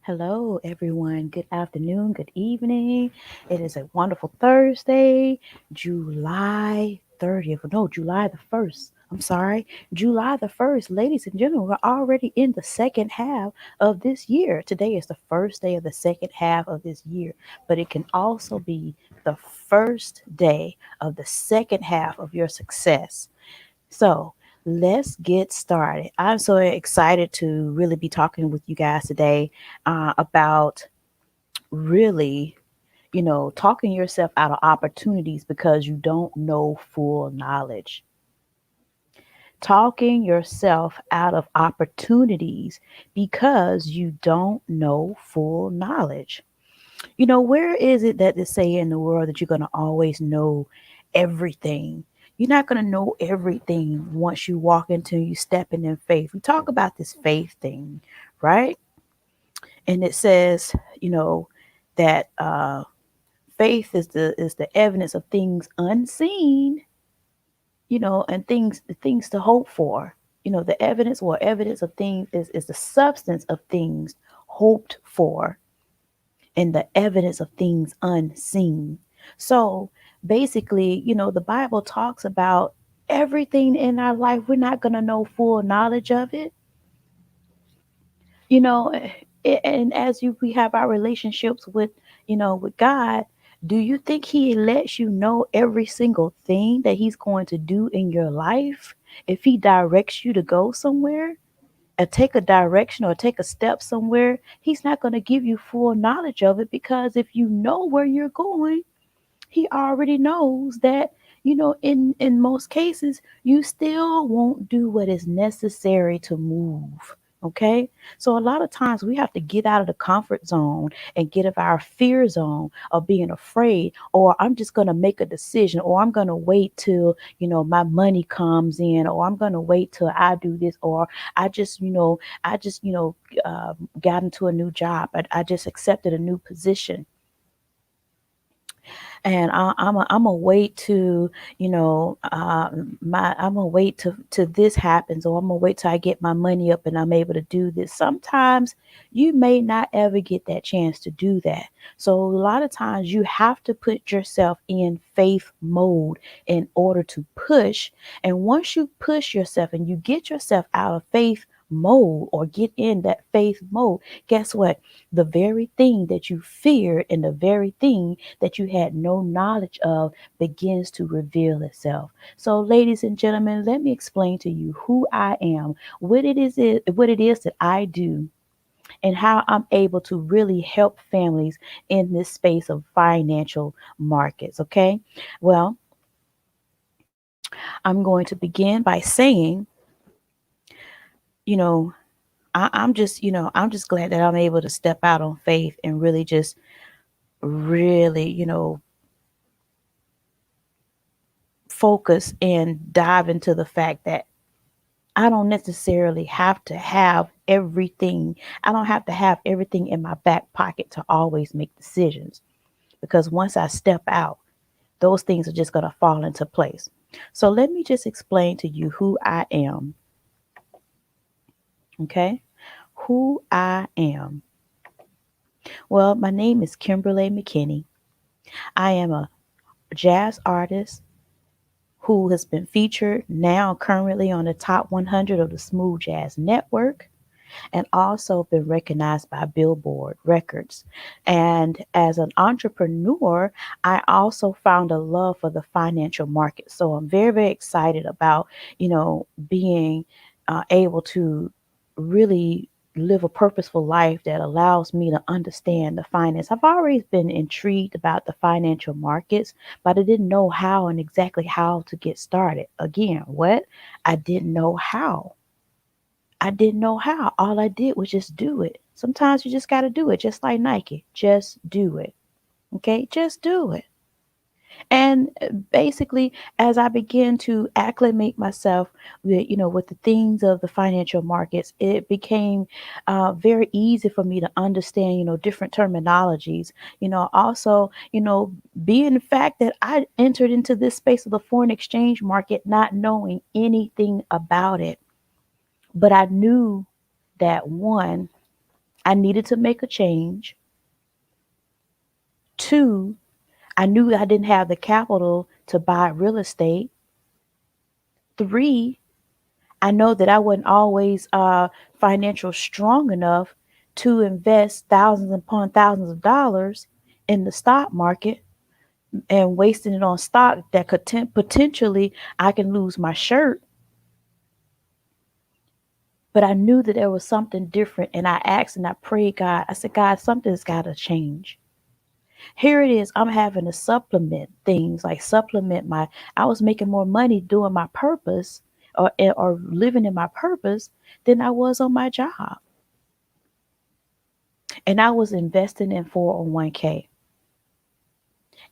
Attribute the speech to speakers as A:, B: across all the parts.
A: Hello, everyone. Good afternoon, good evening. It is a wonderful Thursday, July 30th. No, July the 1st. I'm sorry, July the 1st. Ladies and gentlemen, we're already in the second half of this year. Today is the first day of the second half of this year, but it can also be the first day of the second half of your success. So let's get started. I'm so excited to really be talking with you guys today about really, talking yourself out of opportunities because you don't know full knowledge. Talking yourself out of opportunities because you don't know full knowledge. Where is it that they say in the world that you're going to always know everything? You're not going to know everything once you walk into you stepping in faith. We talk about this faith thing, right? And it says, that faith is the evidence of things unseen, and things to hope for. The evidence of things is the substance of things hoped for and the evidence of things unseen. So basically, the Bible talks about everything in our life. We're not going to know full knowledge of it, you know, and as we have our relationships with God, do you think He lets you know every single thing that He's going to do in your life if He directs you to go somewhere? Or take a direction or take a step somewhere, he's not going to give you full knowledge of it because if you know where you're going, he already knows that, in most cases, you still won't do what is necessary to move. Okay. So a lot of times we have to get out of the comfort zone and get out of our fear zone of being afraid, or I'm just going to make a decision, or I'm going to wait till, my money comes in, or I'm going to wait till I do this, or I just got into a new job. I just accepted a new position and I'm a wait to my I'm gonna wait to this happens, or I'm gonna wait till I get my money up and I'm able to do this. Sometimes you may not ever get that chance to do that. So a lot of times you have to put yourself in faith mode in order to push. And once you push yourself and you get yourself out of faith mode or get in that faith mode, guess what? The very thing that you feared and the very thing that you had no knowledge of begins to reveal itself. So, ladies and gentlemen, let me explain to you who I am, what it is that I do, and how I'm able to really help families in this space of financial markets. Okay. Well, I'm going to begin by saying, you know, I'm just glad that I'm able to step out on faith and really just really, focus and dive into the fact that I don't necessarily have to have everything. I don't have to have everything in my back pocket to always make decisions because once I step out, those things are just going to fall into place. So let me just explain to you who I am, okay? Who I am. Well, my name is Kimberly McKinney. I am a jazz artist who has been featured now currently on the top 100 of the Smooth Jazz Network and also been recognized by Billboard Records. And as an entrepreneur, I also found a love for the financial market. So I'm very, very excited about, being able to really live a purposeful life that allows me to understand the finance. I've always been intrigued about the financial markets, but I didn't know how and exactly how to get started. Again, what? I didn't know how. I didn't know how. All I did was just do it. Sometimes you just got to do it, just like Nike. Just do it. Okay? Just do it. And basically, as I began to acclimate myself with the things of the financial markets, it became very easy for me to understand, different terminologies. Also, being the fact that I entered into this space of the foreign exchange market not knowing anything about it. But I knew that one, I needed to make a change. Two, I knew I didn't have the capital to buy real estate. Three, I know that I wasn't always financial strong enough to invest thousands upon thousands of dollars in the stock market and wasting it on stock that could potentially I can lose my shirt. But I knew that there was something different, and I asked and I prayed God. I said, God, something's got to change. Here it is. I'm having to supplement things, like supplement my. I was making more money doing my purpose or living in my purpose than I was on my job, and I was investing in 401k.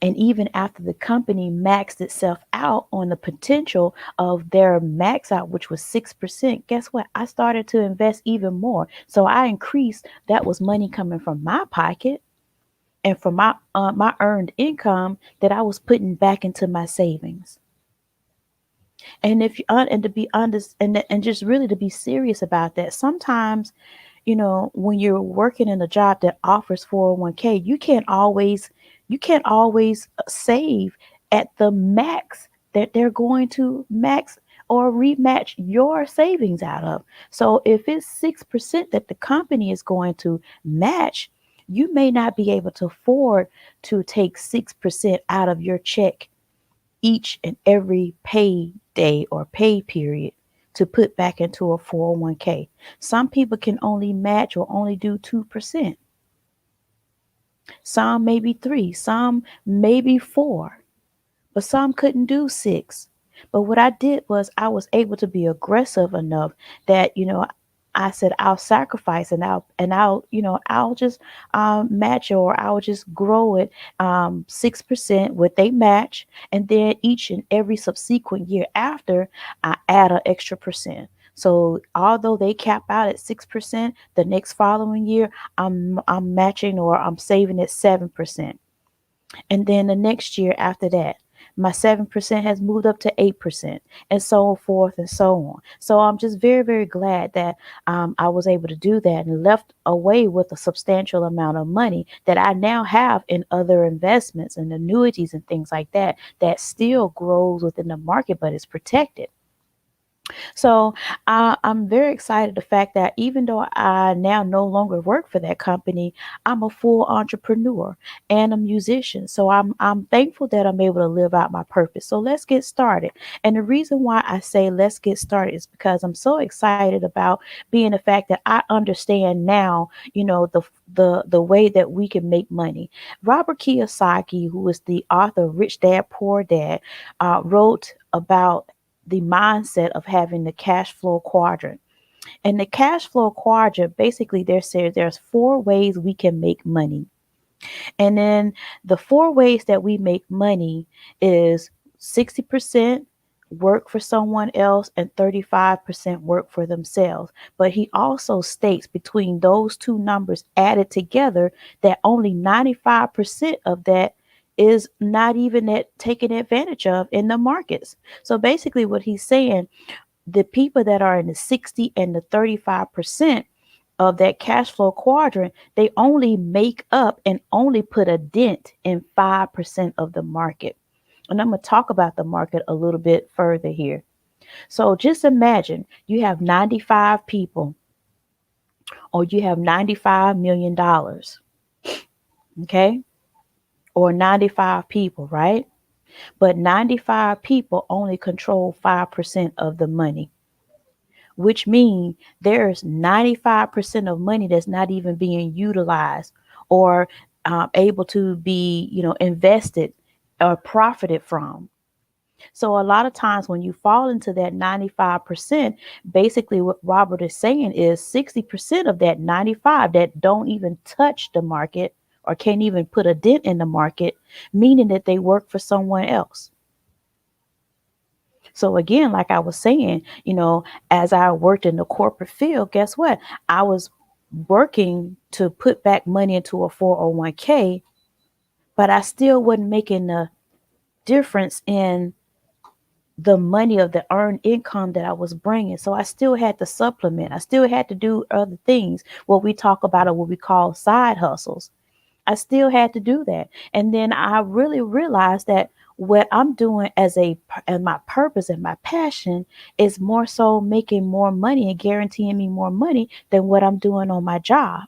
A: And even after the company maxed itself out on the potential of their max out, which was 6%, guess what? I started to invest even more. So I increased. That was money coming from my pocket and from my earned income that I was putting back into my savings. And if you and to be honest and just really to be serious about that, sometimes when you're working in a job that offers 401k, you can't always save at the max that they're going to max or rematch your savings out of. So if it's 6% that the company is going to match, you may not be able to afford to take 6% out of your check each and every pay day or pay period to put back into a 401k. Some people can only match or only do 2%. Some maybe 3, some maybe 4, but some couldn't do 6. But what I did was I was able to be aggressive enough that I said I'll sacrifice and I'll just match, or I'll just grow it 6% with they match, and then each and every subsequent year after I add an extra percent. So although they cap out at 6%, the next following year I'm matching or I'm saving at 7%. And then the next year after that, my 7% has moved up to 8%, and so forth and so on. So I'm just very, very glad that I was able to do that and left away with a substantial amount of money that I now have in other investments and annuities and things like that, that still grows within the market, but is protected. So I'm very excited the fact that even though I now no longer work for that company, I'm a full entrepreneur and a musician. So I'm thankful that I'm able to live out my purpose. So let's get started. And the reason why I say let's get started is because I'm so excited about being the fact that I understand now, the way that we can make money. Robert Kiyosaki, who is the author of Rich Dad Poor Dad, wrote about the mindset of having the cash flow quadrant. And the cash flow quadrant, basically, there's 4 ways we can make money. And then the 4 ways that we make money is 60% work for someone else and 35% work for themselves. But he also states between those two numbers added together that only 95% of that is not even taken advantage of in the markets. So basically what he's saying, the people that are in the 60 and the 35% of that cash flow quadrant, they only make up and only put a dent in 5% of the market. And I'm going to talk about the market a little bit further here. So just imagine you have 95 people, or you have $95 million, okay? Or 95 people, right? But 95 people only control 5% of the money, which means there's 95% of money that's not even being utilized or able to be, invested or profited from. So a lot of times when you fall into that 95%, basically what Robert is saying is 60% of that 95 that don't even touch the market or can't even put a dent in the market, meaning that they work for someone else. So again, like I was saying, as I worked in the corporate field, guess what? I was working to put back money into a 401k, but I still wasn't making the difference in the money of the earned income that I was bringing. So I still had to supplement. I still had to do other things, what we talk about or what we call side hustles. I still had to do that. And then I really realized that what I'm doing as my purpose and my passion is more so making more money and guaranteeing me more money than what I'm doing on my job.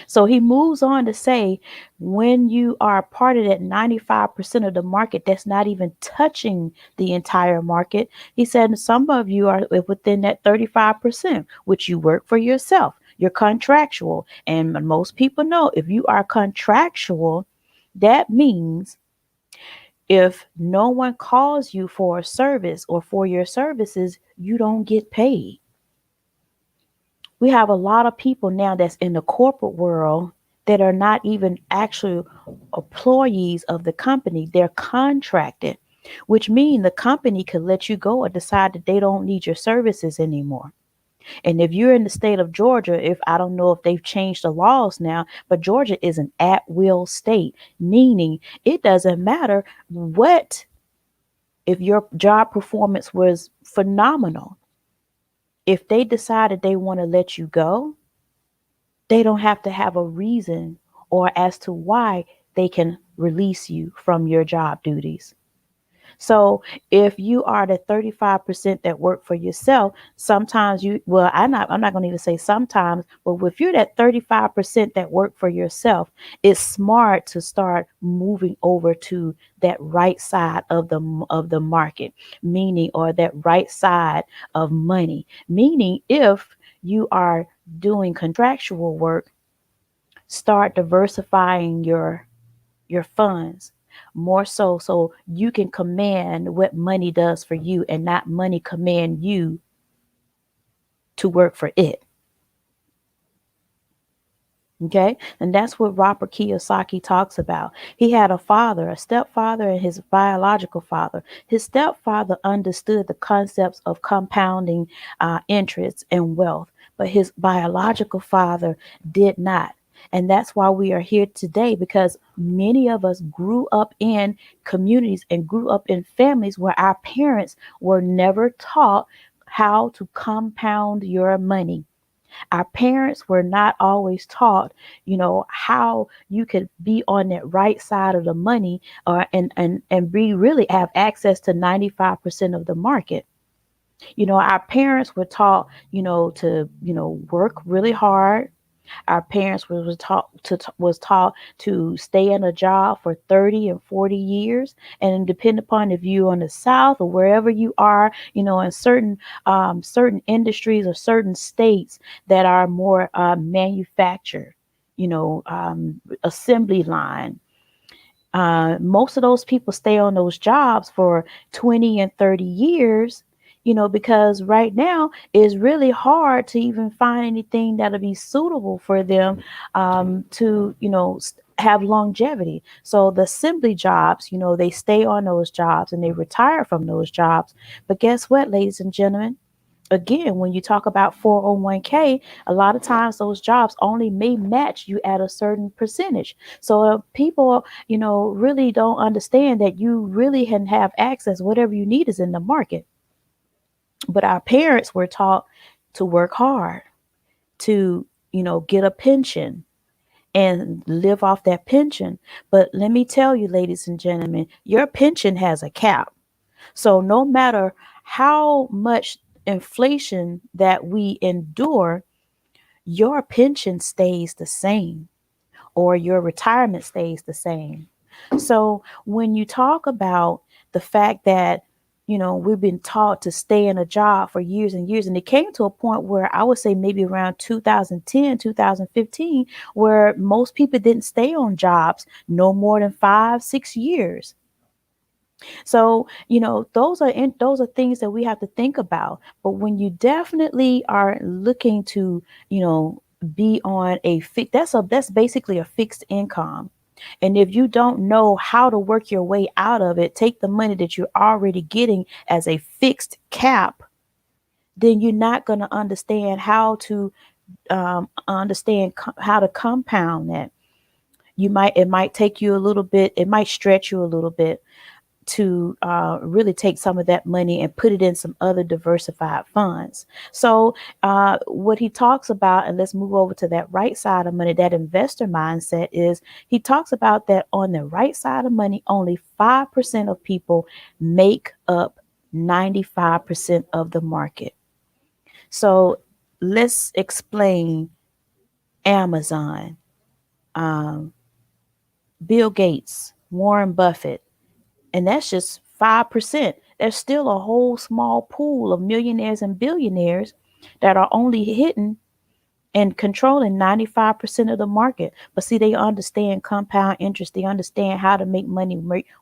A: So he moves on to say, when you are part of that 95% of the market that's not even touching the entire market, he said some of you are within that 35%, which you work for yourself. You're contractual. And most people know if you are contractual, that means if no one calls you for a service or for your services, you don't get paid. We have a lot of people now that's in the corporate world that are not even actual employees of the company. They're contracted, which means the company could let you go or decide that they don't need your services anymore. And if you're in the state of Georgia, if I don't know if they've changed the laws now, but Georgia is an at will state, meaning it doesn't matter what, if your job performance was phenomenal, if they decided they want to let you go, they don't have to have a reason or as to why they can release you from your job duties. So if you are the 35% that work for yourself, sometimes I'm not going to even say sometimes, but if you're that 35% that work for yourself, it's smart to start moving over to that right side of the market, meaning, or that right side of money, meaning if you are doing contractual work, start diversifying your funds more so you can command what money does for you and not money command you to work for it. Okay. And that's what Robert Kiyosaki talks about. He had a father, a stepfather, and his biological father. His stepfather understood the concepts of compounding interest and wealth, but his biological father did not. And that's why we are here today, because many of us grew up in communities and grew up in families where our parents were never taught how to compound your money. Our parents were not always taught, how you could be on that right side of the money, or and be really have access to 95% of the market. Our parents were taught, to, work really hard. Our parents was taught to stay in a job for 30 and 40 years, and depend upon if you on the South or wherever you are, in certain industries or certain states that are more manufactured, assembly line. Most of those people stay on those jobs for 20 and 30 years, because right now it's really hard to even find anything that'll be suitable for them, to, have longevity. So the assembly jobs, they stay on those jobs and they retire from those jobs. But guess what, ladies and gentlemen? Again, when you talk about 401k, a lot of times those jobs only may match you at a certain percentage. So people, really don't understand that you really can have access. Whatever you need is in the market. But our parents were taught to work hard, to, get a pension and live off that pension. But let me tell you, ladies and gentlemen, your pension has a cap. So no matter how much inflation that we endure, your pension stays the same, or your retirement stays the same. So when you talk about the fact that, we've been taught to stay in a job for years and years, and it came to a point where I would say maybe around 2010, 2015, where most people didn't stay on jobs no more than 5, 6 years. So, those are things that we have to think about. But when you definitely are looking to, be on that's basically a fixed income. And if you don't know how to work your way out of it, take the money that you're already getting as a fixed cap, then you're not going to understand how to how to compound that. It might take you a little bit, it might stretch you a little bit to really take some of that money and put it in some other diversified funds. So, what he talks about, and let's move over to that right side of money, that investor mindset is he talks about that on the right side of money, only 5% of people make up 95% of the market. So, let's explain Amazon, um, Bill Gates, Warren Buffett, and that's just 5%. There's still a whole small pool of millionaires and billionaires that are only hitting and controlling 95% of the market. But see, they understand compound interest. They understand how to make money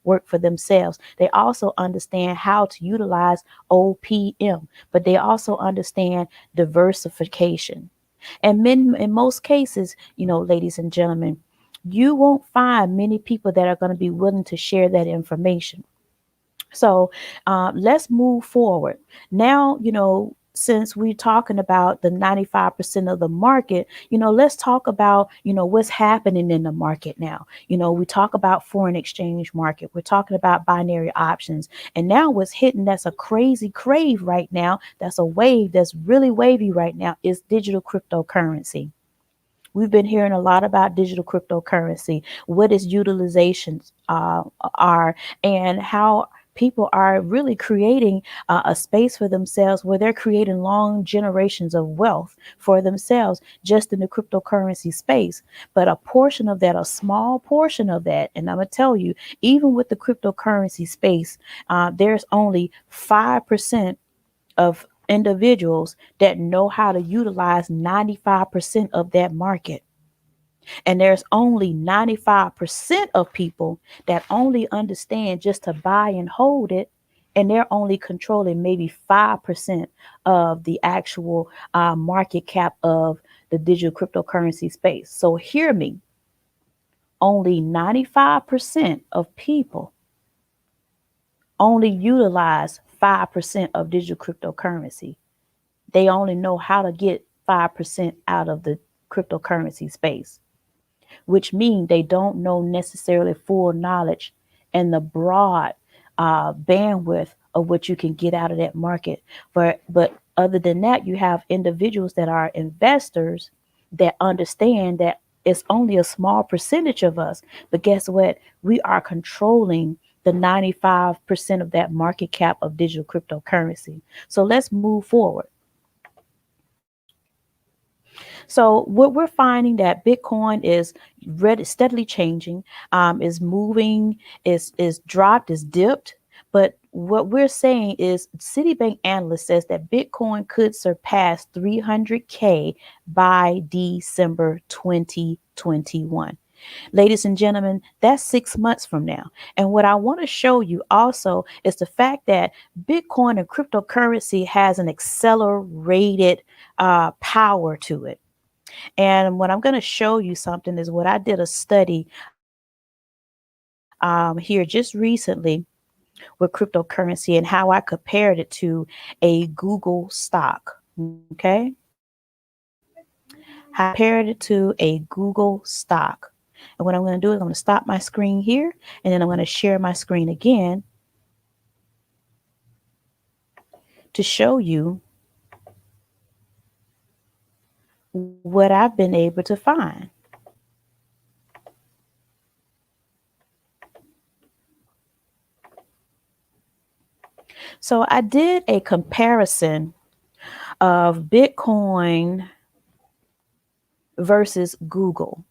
A: work for themselves. They also understand how to utilize OPM, but they also understand diversification. And in most cases, ladies and gentlemen, you won't find many people that are going to be willing to share that information. So let's move forward. Now, since we're talking about the 95% of the market, let's talk about, what's happening in the market now. We talk about foreign exchange market. We're talking about binary options. And now what's hitting that's a crazy crave right now, that's a wave that's really wavy right now, is digital cryptocurrency. We've been hearing a lot about digital cryptocurrency, what its utilizations are, and how people are really creating a space for themselves where they're creating long generations of wealth for themselves just in the cryptocurrency space. But a portion of that, a small portion of that, and I'm going to tell you, even with the cryptocurrency space, there's only 5% of individuals that know how to utilize 95% of that market. And there's only 95% of people that only understand just to buy and hold it. And they're only controlling maybe 5% of the actual market cap of the digital cryptocurrency space. So hear me, only 95% of people only utilize 5% of digital cryptocurrency. They only know how to get 5% out of the cryptocurrency space, which means they don't know necessarily full knowledge and the broad bandwidth of what you can get out of that market. But other than that, you have individuals that are investors that understand that it's only a small percentage of us. But guess what? We are controlling the 95% of that market cap of digital cryptocurrency. So let's move forward. So what we're finding that Bitcoin is steadily changing, is moving, is dropped, is dipped. But what we're saying is Citibank analyst says that Bitcoin could surpass 300K by December 2021. Ladies and gentlemen, that's 6 months from now. And what I want to show you also is the fact that Bitcoin and cryptocurrency has an accelerated power to it. And what I'm going to show you something is what I did a study here just recently with cryptocurrency and how I compared it to a Google stock. Okay. I compared it to a Google stock. And what I'm going to do is I'm going to stop my screen here and then I'm going to share my screen again to show you what I've been able to find. So I did a comparison of Bitcoin versus Google.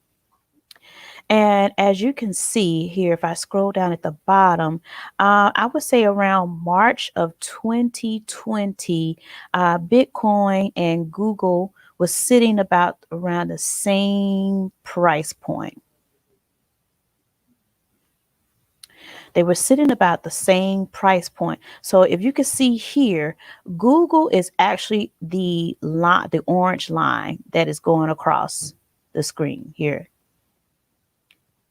A: And as you can see here, if I scroll down at the bottom, I would say around March of 2020, Bitcoin and Google was sitting about around the same price point. They were sitting about the same price point. So if you can see here, Google is actually the line, the orange line that is going across the screen here.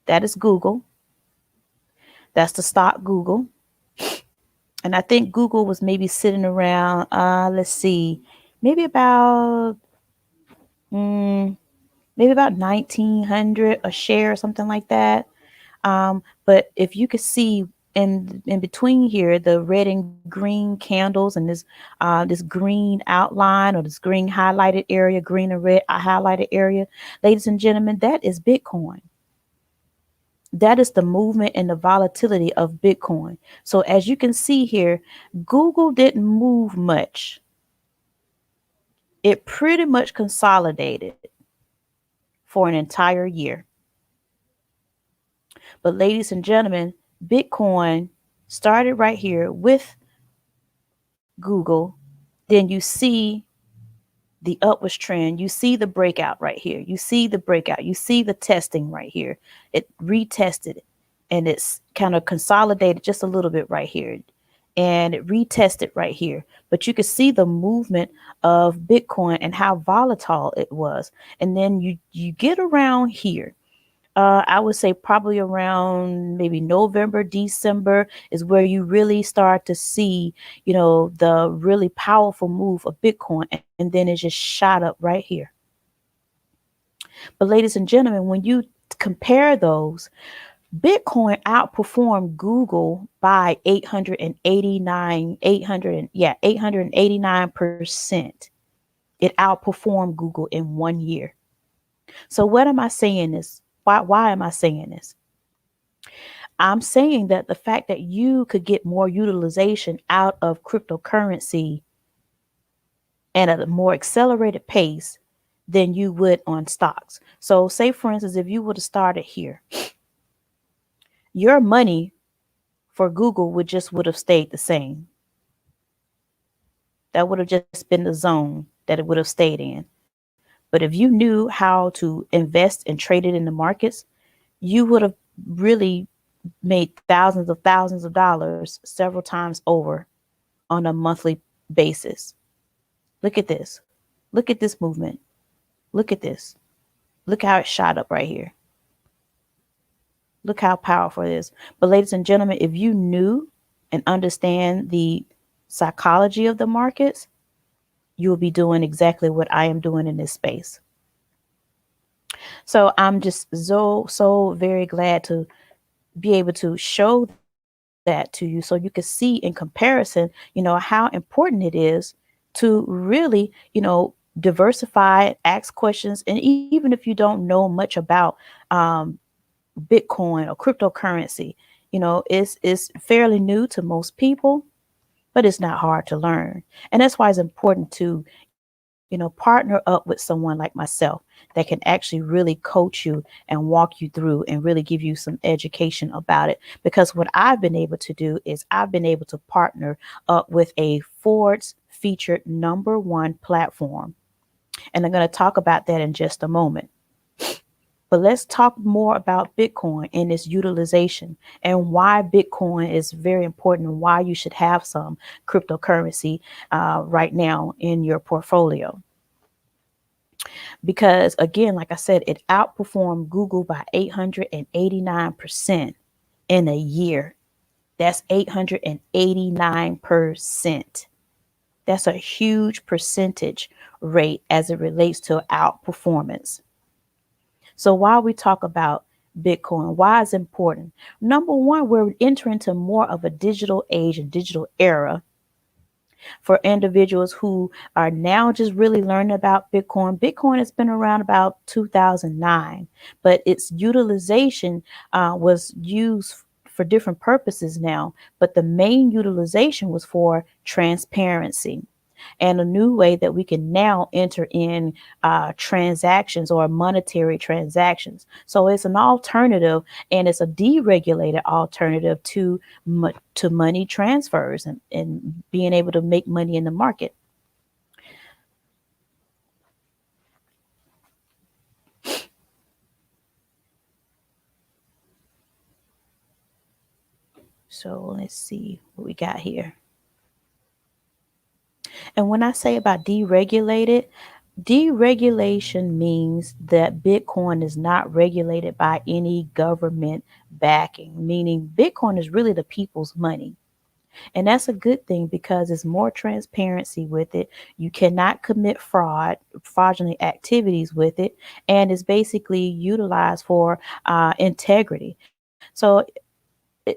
A: That is Google. That's the stock Google. And I think Google was maybe sitting around, let's see, maybe about maybe about 1900 a share or something like that. But if you could see in between here, the red and green candles and this green outline or this green highlighted area, green and red highlighted area, ladies and gentlemen, that is Bitcoin. That is the movement and the volatility of Bitcoin. So as you can see here, Google didn't move much. It pretty much consolidated for an entire year. But ladies and gentlemen, Bitcoin started right here with Google. Then you see the upwards trend. You see the breakout right here. You see the breakout. You see the testing right here. It retested and it's kind of consolidated just a little bit right here. And it retested right here. But you can see the movement of Bitcoin and how volatile it was. And then you get around here. I would say probably around maybe November, December is where you really start to see, the really powerful move of Bitcoin. And then it just shot up right here. But ladies and gentlemen, when you compare those, Bitcoin outperformed Google by 889%. It outperformed Google in 1 year. So what am I saying this? Why am I saying this? I'm saying that the fact that you could get more utilization out of cryptocurrency and at a more accelerated pace than you would on stocks. So say, for instance, if you would have started here, your money for Google would have stayed the same. That would have just been the zone that it would have stayed in. But if you knew how to invest and trade it in the markets, you would have really made thousands of dollars several times over on a monthly basis. Look at this. Look at this movement. Look at this. Look how it shot up right here. Look how powerful it is. But ladies and gentlemen, if you knew and understand the psychology of the markets, you will be doing exactly what I am doing in this space. So I'm just so very glad to be able to show that to you so you can see in comparison, how important it is to really, diversify, ask questions. And even if you don't know much about Bitcoin or cryptocurrency, it's fairly new to most people, but it's not hard to learn. And that's why it's important to, partner up with someone like myself that can actually really coach you and walk you through and really give you some education about it. Because what I've been able to do is I've been able to partner up with a Forbes featured #1 platform. And I'm going to talk about that in just a moment. But let's talk more about Bitcoin and its utilization and why Bitcoin is very important and why you should have some cryptocurrency right now in your portfolio. Because again, like I said, it outperformed Google by 889% in a year. That's 889%. That's a huge percentage rate as it relates to outperformance. So while we talk about Bitcoin, why is it important? #1, we're entering into more of a digital age and digital era for individuals who are now just really learning about Bitcoin. Bitcoin has been around about 2009, but its utilization was used for different purposes now. But the main utilization was for transparency and a new way that we can now enter in transactions or monetary transactions. So it's an alternative, and it's a deregulated alternative to money transfers and being able to make money in the market. So let's see what we got here. And when I say about deregulated, deregulation means that Bitcoin is not regulated by any government backing, meaning Bitcoin is really the people's money. And that's a good thing because there's more transparency with it. You cannot commit fraudulent activities with it, and it's basically utilized for integrity. So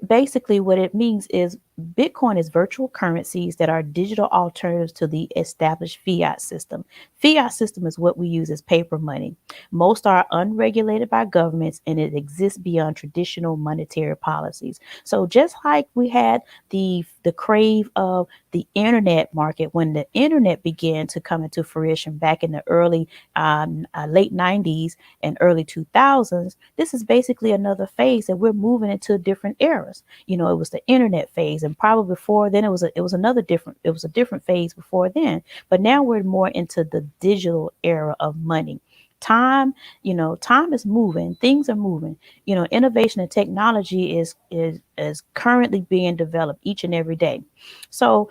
A: basically what it means is Bitcoin is virtual currencies that are digital alternatives to the established fiat system. Fiat system is what we use as paper money. Most are unregulated by governments and it exists beyond traditional monetary policies. So just like we had the crave of the internet market when the internet began to come into fruition back in the late 90s and early 2000s, this is basically another phase that we're moving into different eras. It was the internet phase, and probably before then it was a different phase before then. But now we're more into the digital era of money. Time is moving, things are moving. Innovation and technology is currently being developed each and every day. So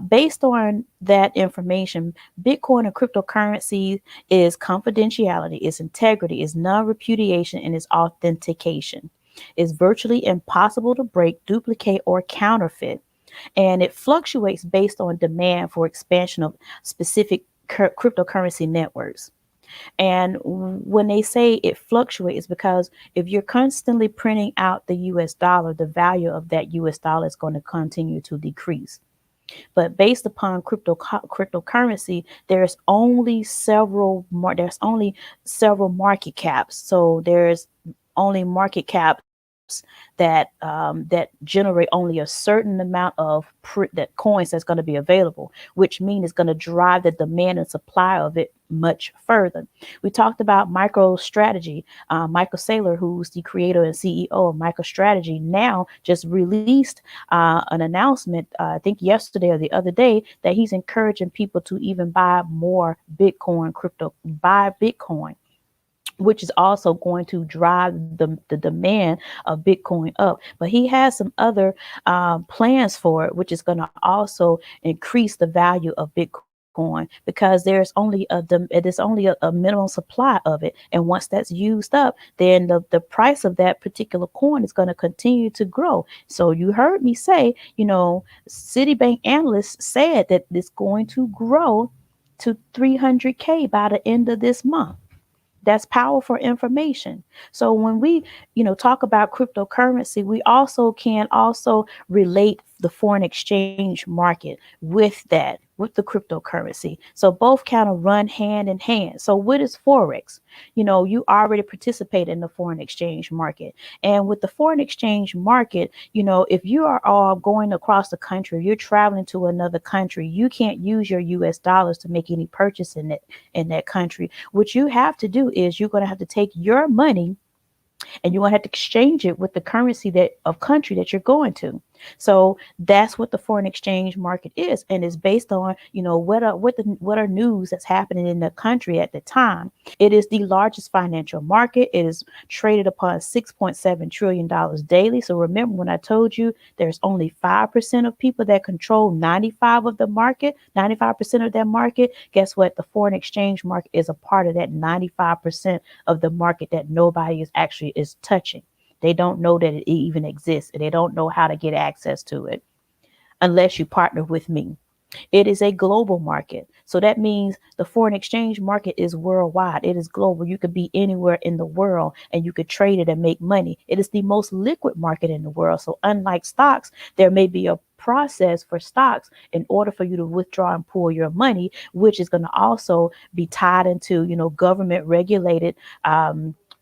A: based on that information, Bitcoin and cryptocurrency is confidentiality, its integrity, its non-repudiation, and its authentication. It's virtually impossible to break, duplicate, or counterfeit. And it fluctuates based on demand for expansion of specific cryptocurrency networks. And when they say it fluctuates, because if you're constantly printing out the US dollar, the value of that US dollar is going to continue to decrease. But based upon cryptocurrency, there's only several market caps. So there's only market caps that generate only a certain amount of that coins that's going to be available, which means it's going to drive the demand and supply of it much further. We talked about MicroStrategy. Michael Saylor, who's the creator and CEO of MicroStrategy, now just released an announcement, I think yesterday or the other day, that he's encouraging people to even buy more buy Bitcoin, which is also going to drive the demand of Bitcoin up. But he has some other plans for it, which is going to also increase the value of Bitcoin, because it is only a minimum supply of it. And once that's used up, then the price of that particular coin is going to continue to grow. So you heard me say, Citibank analysts said that it's going to grow to 300K by the end of this month. That's powerful information. So when we, talk about cryptocurrency, we also can also relate the foreign exchange market with the cryptocurrency. So both kind of run hand in hand. So what is Forex? You already participate in the foreign exchange market. And with the foreign exchange market, if you are all going across the country, you're traveling to another country, you can't use your US dollars to make any purchase in that country. What you have to do is you're going to have to take your money and you're going to have to exchange it with the currency that of country that you're going to. So that's what the foreign exchange market is, and it's based on what are news that's happening in the country at the time. It is the largest financial market. It is traded upon $6.7 trillion daily. So remember when I told you there's only 5% of people that control 95% of that market. Guess what? The foreign exchange market is a part of that 95% of the market that nobody is touching. They don't know that it even exists, and they don't know how to get access to it unless you partner with me. It is a global market. So that means the foreign exchange market is worldwide. It is global. You could be anywhere in the world and you could trade it and make money. It is the most liquid market in the world. So unlike stocks, there may be a process for stocks in order for you to withdraw and pull your money, which is going to also be tied into, government regulated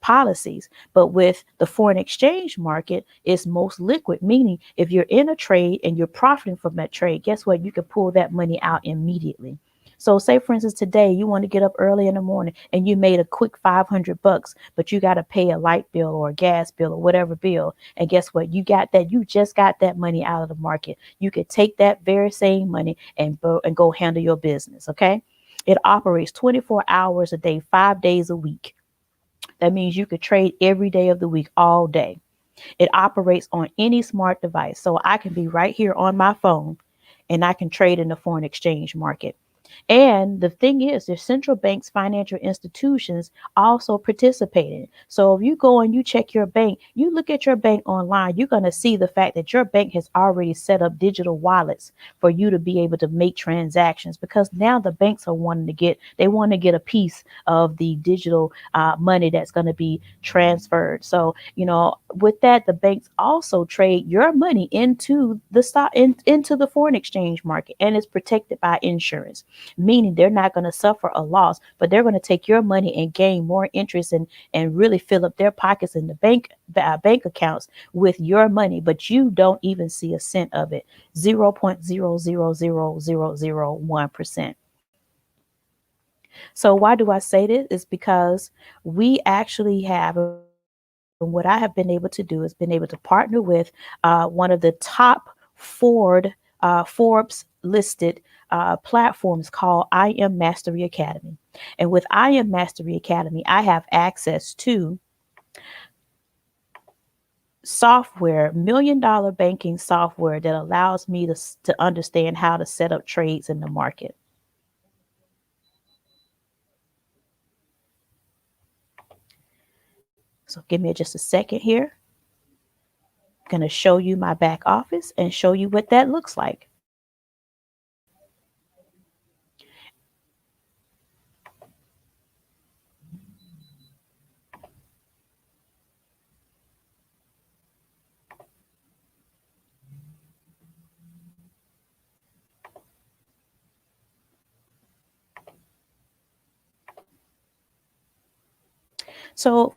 A: policies. But with the foreign exchange market, it's most liquid, meaning if you're in a trade and you're profiting from that trade, guess what? You can pull that money out immediately. So say for instance, today you want to get up early in the morning and you made a quick $500, but you got to pay a light bill or a gas bill or whatever bill. And guess what? You just got that money out of the market. You could take that very same money and go handle your business. Okay. It operates 24 hours a day, 5 days a week. That means you could trade every day of the week, all day. It operates on any smart device. So I can be right here on my phone and I can trade in the foreign exchange market. And the thing is, the central bank's financial institutions also participated. So if you go and you check your bank, you look at your bank online, you're going to see the fact that your bank has already set up digital wallets for you to be able to make transactions, because now the banks are wanting to they want to get a piece of the digital money that's going to be transferred. So, with that, the banks also trade your money into the into the foreign exchange market, and it's protected by insurance, meaning they're not going to suffer a loss, but they're going to take your money and gain more interest and really fill up their pockets in the bank accounts with your money, but you don't even see a cent of it. 0.0000001%. So why do I say this? Is because we actually have, and what I have been able to do is been able to partner with one of the top Forbes listed platforms called I Am Mastery Academy. And with I Am Mastery Academy, I have access to software, $1 million banking software that allows me to understand how to set up trades in the market. So give me just a second here. I'm going to show you my back office and show you what that looks like. So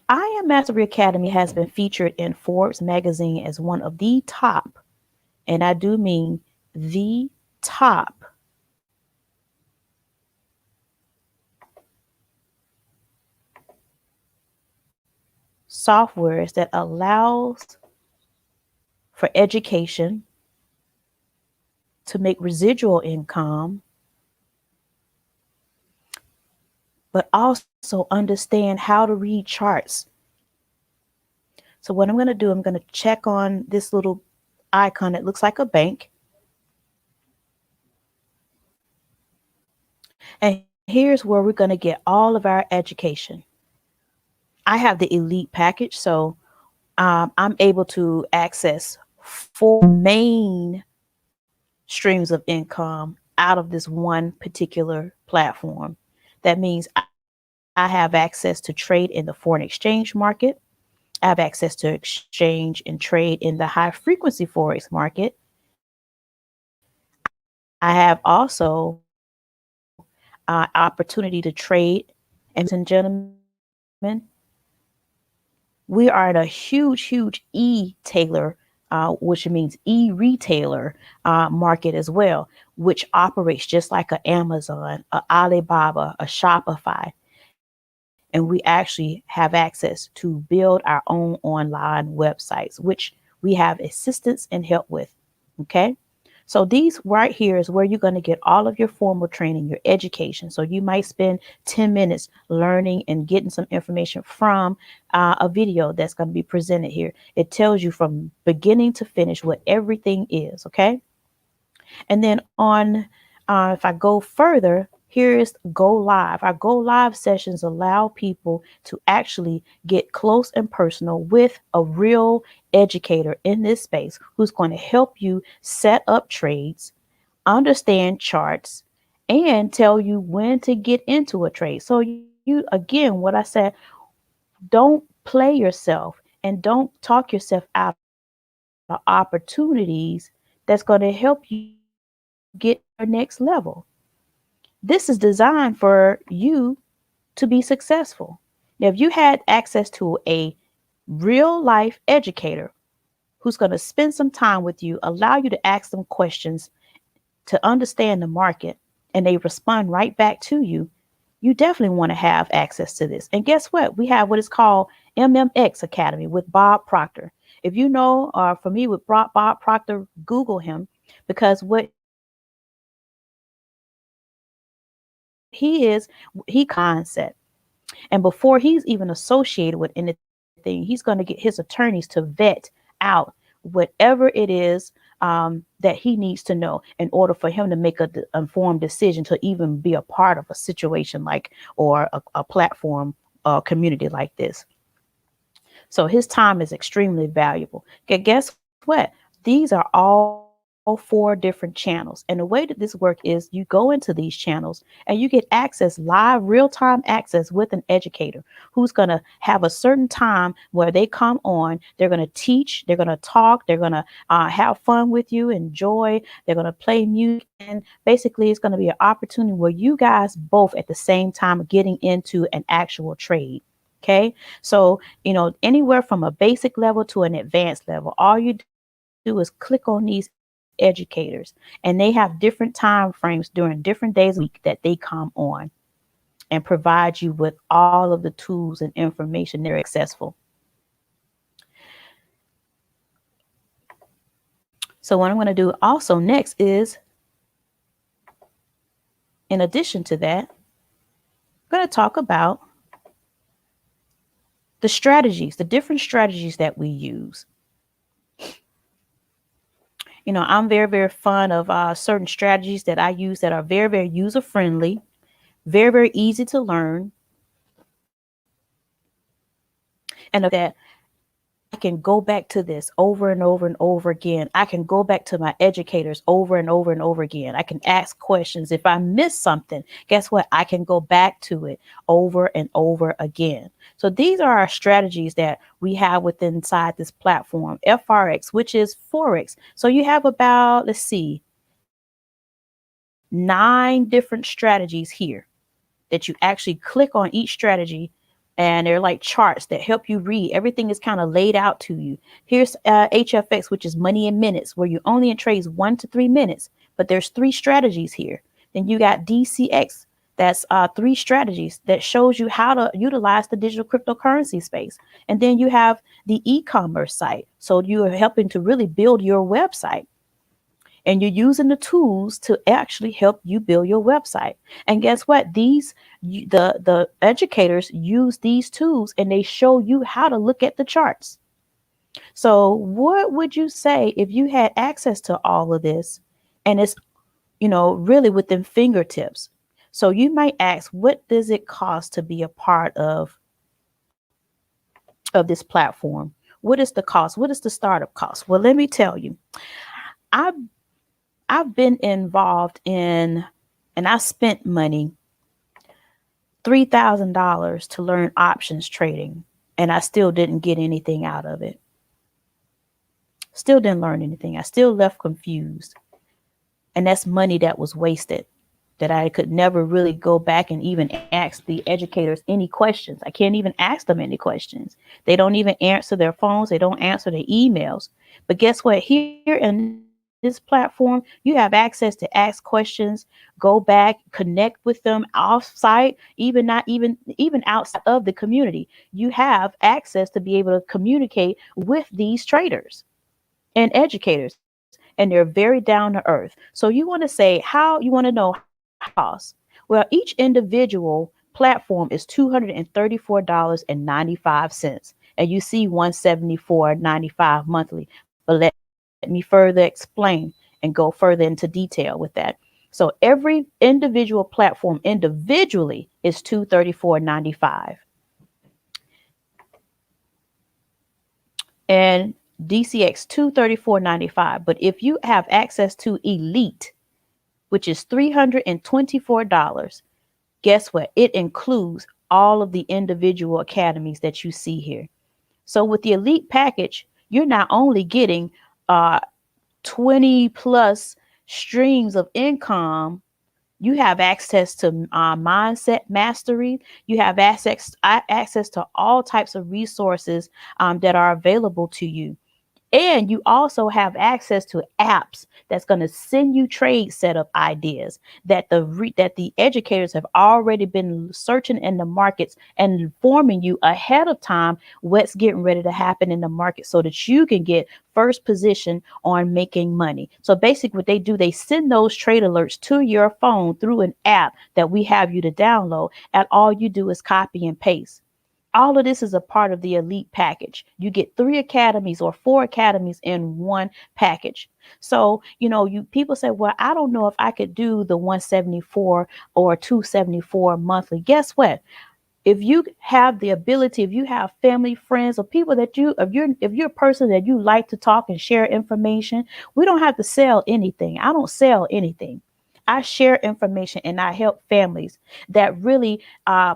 A: I Am Mastery Academy has been featured in Forbes magazine as one of the top, and I do mean the top softwares that allows for education, to make residual income, but also understand how to read charts. So what I'm going to do, I'm going to check on this little icon that looks like a bank. And here's where we're going to get all of our education. I have the elite package, so I'm able to access 4 main streams of income out of this one particular platform. That means I have access to trade in the foreign exchange market. I have access to exchange and trade in the high frequency Forex market. I have also opportunity to trade. And gentlemen, we are in a huge e-tailer, which means e-retailer market as well, which operates just like an Amazon, a Alibaba, a Shopify. And we actually have access to build our own online websites, which we have assistance and help with. Okay. So these right here is where you're going to get all of your formal training, your education. So you might spend 10 minutes learning and getting some information from a video that's going to be presented here. It tells you from beginning to finish what everything is. Okay. And then if I go further, here is Go Live. Our Go Live sessions allow people to actually get close and personal with a real educator in this space who's going to help you set up trades, understand charts, and tell you when to get into a trade. So you again, what I said, don't play yourself and don't talk yourself out of opportunities that's going to help you get your next level. This is designed for you to be successful. Now, if you had access to a real life educator who's going to spend some time with you, allow you to ask them questions to understand the market, and they respond right back to you, you definitely want to have access to this. And guess what? We have what is called MMX Academy with Bob Proctor. If you know, for me with Bob Proctor, Google him, because what he is, he concept. And before he's even associated with anything, he's going to get his attorneys to vet out whatever it is that he needs to know in order for him to make a informed decision to even be a part of a situation like or a platform community like this. So his time is extremely valuable. Okay, guess what? These are all four different channels. And the way that this work is you go into these channels and you get access, live real-time access with an educator who's going to have a certain time where they come on. They're going to teach, they're going to talk, they're going to have fun with you, enjoy, they're going to play music. And basically, it's going to be an opportunity where you guys both at the same time are getting into an actual trade. Okay. So, anywhere from a basic level to an advanced level, all you do is click on these educators and they have different time frames during different days of the week that they come on and provide you with all of the tools and information that are accessible. So what I'm going to do also next is, in addition to that, I'm going to talk about the strategies, the different strategies that we use. I'm very, very fond of certain strategies that I use that are very, very user friendly, very, very easy to learn, and that I can go back to this over and over and over again. I can go back to my educators over and over and over again. I can ask questions. If I miss something, guess what? I can go back to it over and over again. So these are our strategies that we have within inside this platform, FRX, which is Forex. So you have about, let's see, 9 different strategies here that you actually click on each strategy, and they're like charts that help you read. Everything is kind of laid out to you. Here's HFX, which is money in minutes, where you only in trades 1 to 3 minutes, but there's 3 strategies here. Then you got DCX. That's 3 strategies that shows you how to utilize the digital cryptocurrency space. And then you have the e-commerce site. So you are helping to really build your website. And you're using the tools to actually help you build your website. And guess what? The educators use these tools and they show you how to look at the charts. So what would you say if you had access to all of this and it's, really within fingertips? So you might ask, what does it cost to be a part of this platform? What is the cost? What is the startup cost? Well, let me tell you, I've I've been involved in, and I spent money, $3,000 to learn options trading, and I still didn't get anything out of it. Still didn't learn anything. I still left confused. And that's money that was wasted, that I could never really go back and even ask the educators any questions. I can't even ask them any questions. They don't even answer their phones. They don't answer their emails. But guess what? Here in this platform, you have access to ask questions, go back, connect with them off site, even outside of the community. You have access to be able to communicate with these traders and educators, and they're very down to earth. So you want to say how you want to know how much it costs. Well, each individual platform is $234.95, and you see 174.95 monthly. But let me further explain and go further into detail with that. So every individual platform individually is $234.95. And DCX $234.95. But if you have access to Elite, which is $324, guess what? It includes all of the individual academies that you see here. So with the Elite package, you're not only getting 20 plus streams of income. You have access to mindset mastery. You have access to all types of resources that are available to you. And you also have access to apps that's going to send you trade setup ideas that the educators have already been searching in the markets and informing you ahead of time what's getting ready to happen in the market so that you can get first position on making money. So basically what they do, they send those trade alerts to your phone through an app that we have you to download, and all you do is copy and paste. All of this is a part of the elite package. You get 3 academies or 4 academies in one package. So, you people say, well, I don't know if I could do the 174 or 274 monthly. Guess what? If you have the ability, if you have family, friends, or people that if you're a person that you like to talk and share information, we don't have to sell anything. I don't sell anything. I share information and I help families that really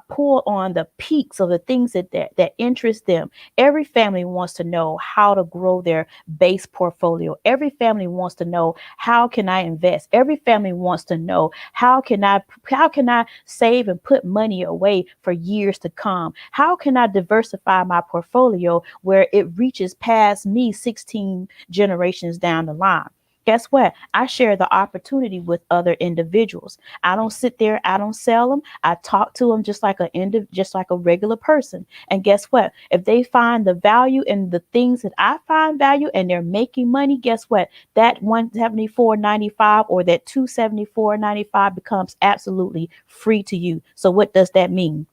A: pull on the peaks of the things that interest them. Every family wants to know how to grow their base portfolio. Every family wants to know, how can I invest? Every family wants to know, how can I save and put money away for years to come? How can I diversify my portfolio where it reaches past me 16 generations down the line? Guess what? I share the opportunity with other individuals. I don't sit there, I don't sell them. I talk to them just like a regular person. And guess what? If they find the value in the things that I find value and they're making money, guess what? That 174.95 or that 274.95 becomes absolutely free to you. So what does that mean?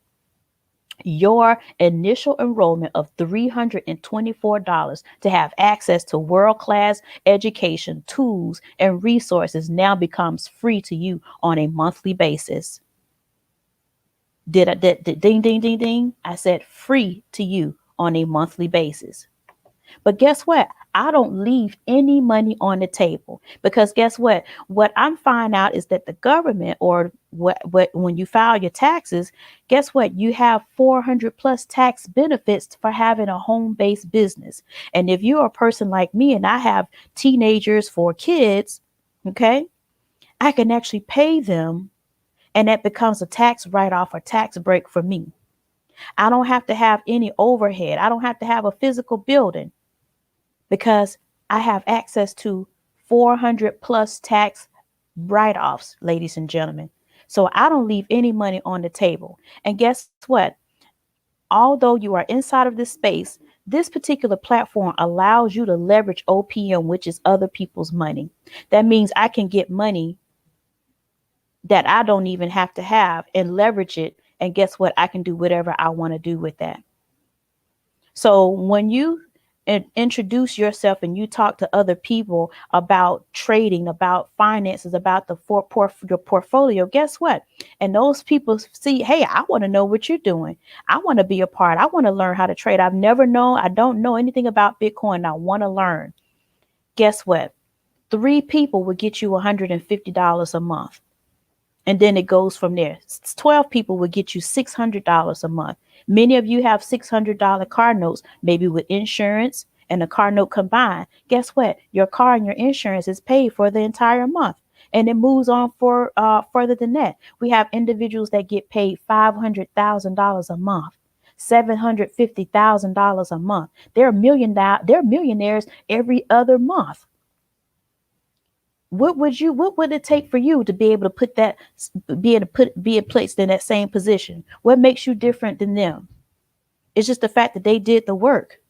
A: Your initial enrollment of $324 to have access to world class education, tools, and resources now becomes free to you on a monthly basis. Ding, ding, ding, ding? I said free to you on a monthly basis. But guess what? I don't leave any money on the table because guess what? What I'm finding out is that the government, or what when you file your taxes, guess what? You have 400 plus tax benefits for having a home-based business. And if you're a person like me and I have teenagers for kids, okay, I can actually pay them and that becomes a tax write-off or tax break for me. I don't have to have any overhead. I don't have to have a physical building because I have access to 400 plus tax write offs, ladies and gentlemen. So I don't leave any money on the table. And guess what? Although you are inside of this space, this particular platform allows you to leverage OPM, which is other people's money. That means I can get money that I don't even have to have and leverage it. And guess what? I can do whatever I want to do with that. So when you introduce yourself and you talk to other people about trading, about finances, about your portfolio, guess what? And those people see, hey, I want to know what you're doing. I want to be a part. I want to learn how to trade. I don't know anything about Bitcoin. I want to learn. Guess what? 3 people will get you $150 a month. And then it goes from there. 12 people will get you $600 a month. Many of you have $600 car notes, maybe with insurance and a car note combined. Guess what? Your car and your insurance is paid for the entire month. And it moves on for further than that. We have individuals that get paid $500,000 a month. $750,000 a month. They're millionaires every other month. What would it take for you to be able to be placed in that same position? What makes you different than them? It's just the fact that they did the work.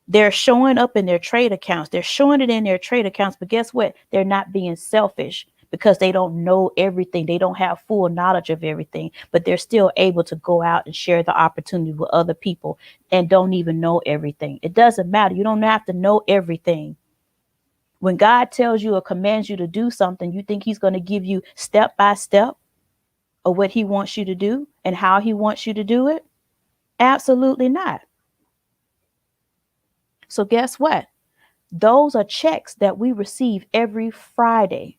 A: They're showing up in their trade accounts. They're showing it in their trade accounts, but guess what? They're not being selfish because they don't know everything. They don't have full knowledge of everything, but they're still able to go out and share the opportunity with other people and don't even know everything. It doesn't matter. You don't have to know everything. When God tells you or commands you to do something, you think he's going to give you step by step of what he wants you to do and how he wants you to do it? Absolutely not. So guess what? Those are checks that we receive every Friday.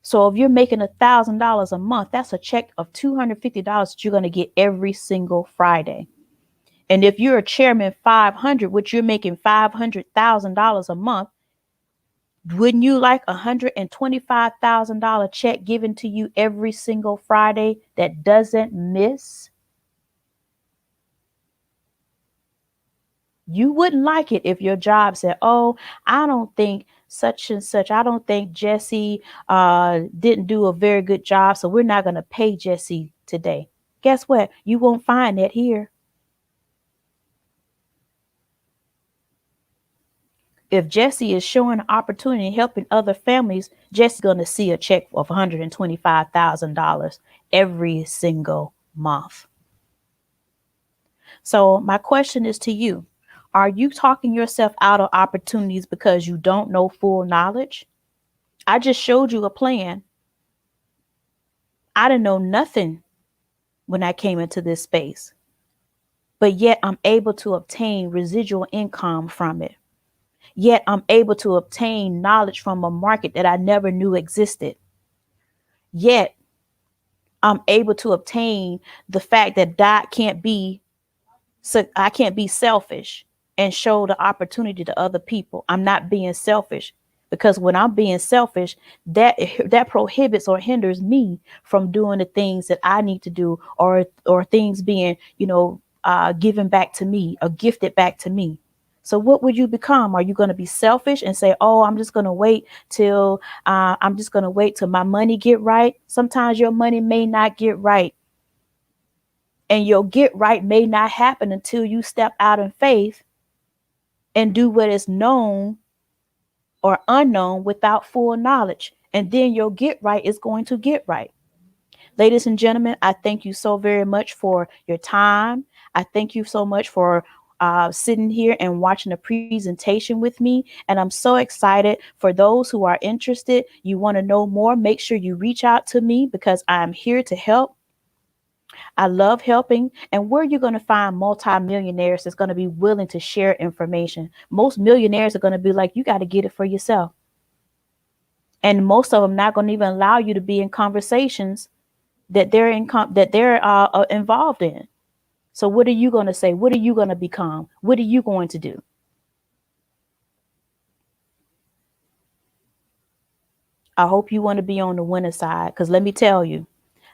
A: So if you're making $1,000 a month, that's a check of $250 that you're going to get every single Friday. And if you're a chairman 500, which you're making $500,000 a month, wouldn't you like $125,000 check given to you every single Friday that doesn't miss? You wouldn't like it if your job said, oh, I don't think such and such. I don't think Jesse didn't do a very good job, so we're not going to pay Jesse today. Guess what? You won't find that here. If Jesse is showing opportunity and helping other families, Jesse's going to see a check of $125,000 every single month. So my question is to you. Are you talking yourself out of opportunities because you don't know full knowledge? I just showed you a plan. I didn't know nothing when I came into this space, but yet I'm able to obtain residual income from it. Yet I'm able to obtain knowledge from a market that I never knew existed. Yet I'm able to obtain the fact that that can't be, so I can't be selfish and show the opportunity to other people. I'm not being selfish, because when I'm being selfish, that prohibits or hinders me from doing the things that I need to do, or things being, given back to me or gifted back to me. So what would you become? Are you going to be selfish and say, "Oh, I'm just going to wait till my money get right"? Sometimes your money may not get right, and your get right may not happen until you step out in faith and do what is known or unknown without full knowledge. And then your get right is going to get right. Ladies and gentlemen, I thank you so very much for your time. I thank you so much for sitting here and watching a presentation with me. And I'm so excited. For those who are interested, you want to know more, make sure you reach out to me, because I'm here to help. I love helping. And where you're going to find multimillionaires that's going to be willing to share information. Most millionaires are going to be like, you got to get it for yourself. And most of them not going to even allow you to be in conversations that they're involved in. So what are you going to say? What are you going to become? What are you going to do? I hope you want to be on the winner side, because let me tell you,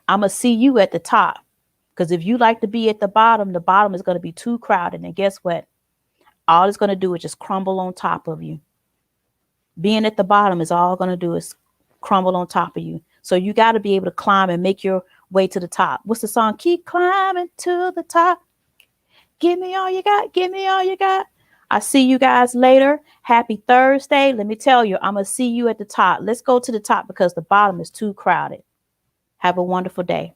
A: I'm going to see you at the top. Because if you like to be at the bottom is going to be too crowded. And guess what? All it's going to do is just crumble on top of you. Being at the bottom is all going to do is crumble on top of you. So you got to be able to climb and make your way to the top. What's the song? Keep climbing to the top. Give me all you got. Give me all you got. I see you guys later. Happy Thursday. Let me tell you, I'm going to see you at the top. Let's go to the top, because the bottom is too crowded. Have a wonderful day.